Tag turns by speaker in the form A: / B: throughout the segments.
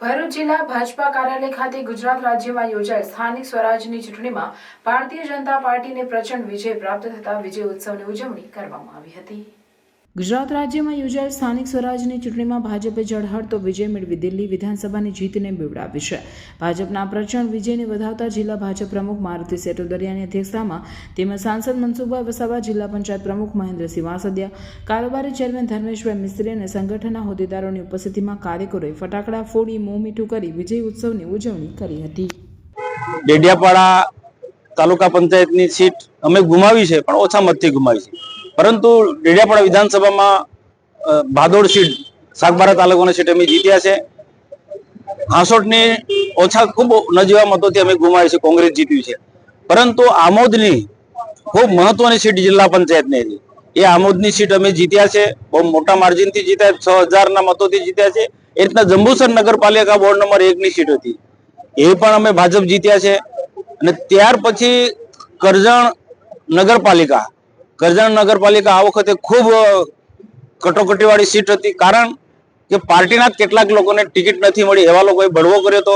A: ભરૂચ જિલ્લા ભાજપા કાર્યાલય ખાતે ગુજરાત રાજ્યમાં યોજાયેલ સ્થાનિક સ્વરાજની ચૂંટણીમાં ભારતીય જનતા પાર્ટીને પ્રચંડ વિજય પ્રાપ્ત થતા વિજય ઉત્સવની ઉજવણી કરવામાં આવી હતી। ગુજરાત રાજ્યમાં યોજાયેલ સ્થાનિક સ્વરાજની ચૂંટણીમાં ભાજપે ઝળહળતો વિજય મેળવી દિલ્હી વિધાનસભાની જીતને બિરદાવી છે। ભાજપના પ્રચંડ વિજયને વધાવતા જિલ્લા ભાજપ પ્રમુખ મારુતિ સેટુદરિયાની અધ્યક્ષતામાં તેમજ સાંસદ મનસુખભાઈ વસાવા, જિલ્લા પંચાયત પ્રમુખ મહેન્દ્રસિંહ વાસદિયા, કારોબારી ચેરમેન ધર્મેશભાઈ મિસ્ત્રી અને સંગઠનના હોદ્દેદારોની ઉપસ્થિતિમાં કાર્યકરોએ ફટાકડા ફોડી મોં મીઠું કરી વિજય ઉત્સવની ઉજવણી કરી હતી।
B: ડેડિયાપાડા તાલુકા પંચાયતની સીટ અમે ગુમાવી છે, પણ ઓછા મતથી ગુમાવી છે। પરંતુ ડેડિયાપાડા વિધાનસભામાં ભાદોડ સીટ સાગબારા તાલુકાની સીટ અમે જીત્યા છે। 68ની ઓછા ખૂબ નજીવા મતોથી અમે ગુમાવી છે, કોંગ્રેસ જીત્યું છે। પરંતુ આમોદની ખૂબ મહત્વની સીટ જિલ્લા પંચાયતની હતી, એ આમોદની સીટ અમે જીત્યા છે, બહુ મોટા માર્જિનથી જીત્યા, 6000ના મતોથી જીત્યા છે। એ રીતના જંબુસર નગરપાલિકા વોર્ડ નંબર 1ની સીટ હતી, એ પણ અમે ભાજપ જીત્યા છે। અને ત્યાર પછી કરજણ નગરપાલિકા આ વખતે ખૂબ કટોકટીવાળી સીટ હતી, કારણ કે પાર્ટીના કેટલાક લોકોને ટિકિટ નથી મળી, એવા લોકોએ બળવો કર્યો હતો।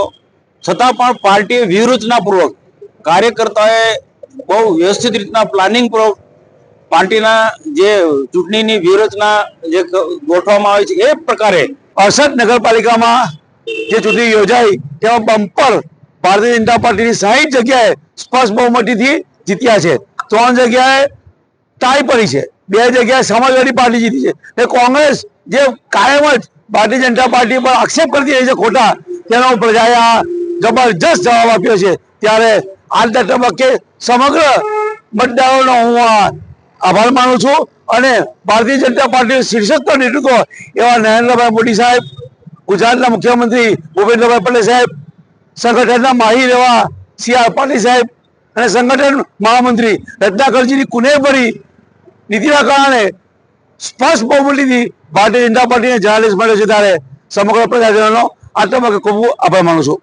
B: છતાં પણ પાર્ટીએ વ્યૂહરચનાપૂર્વક, કાર્યકર્તાઓએ બહુ વ્યવસ્થિત રીતના પ્લાનિંગ પૂર્વક પાર્ટીના જે ચૂંટણીની વ્યૂહરચના જે ગોઠવવામાં આવી છે એ પ્રકારે 68 નગરપાલિકામાં જે ચૂંટણી યોજાઈ તેમાં બમ્પર ભારતીય જનતા પાર્ટીની 60 જગ્યાએ સ્પષ્ટ બહુમતીથી જીત્યા છે। 3 જગ્યાએ ટાઈ પડી છે, 2 જગ્યાએ સમાજવાદી પાર્ટી જીતી છે। એ કોંગ્રેસ જે કાયમ જ ભારતીય જનતા પાર્ટી પર આક્ષેપ કરતી રહી છે ખોટા, તેનો પ્રજાએ આ જબરજસ્ત જવાબ આપ્યો છે। ત્યારે આજના તબક્કે સમગ્ર મતદારોનો હું આભાર માનું છું અને ભારતીય જનતા પાર્ટીનું શીર્ષસ્થ નેતૃત્વ એવા નરેન્દ્રભાઈ મોદી સાહેબ, ગુજરાતના મુખ્યમંત્રી ભૂપેન્દ્રભાઈ પટેલ સાહેબ, સંગઠનના માહિર એવા સી.આર. પાટીલ સાહેબ અને સંગઠન મહામંત્રી રત્નાકરજીની કુનેહભરી નીતિના કારણે સ્પષ્ટ બહુમતીથી ભારતીય જનતા પાર્ટીને જનાદેશ મળ્યો છે। ત્યારે સમગ્ર પ્રજાજનોનો આ તબક્કે ખૂબ આભાર માનું છું।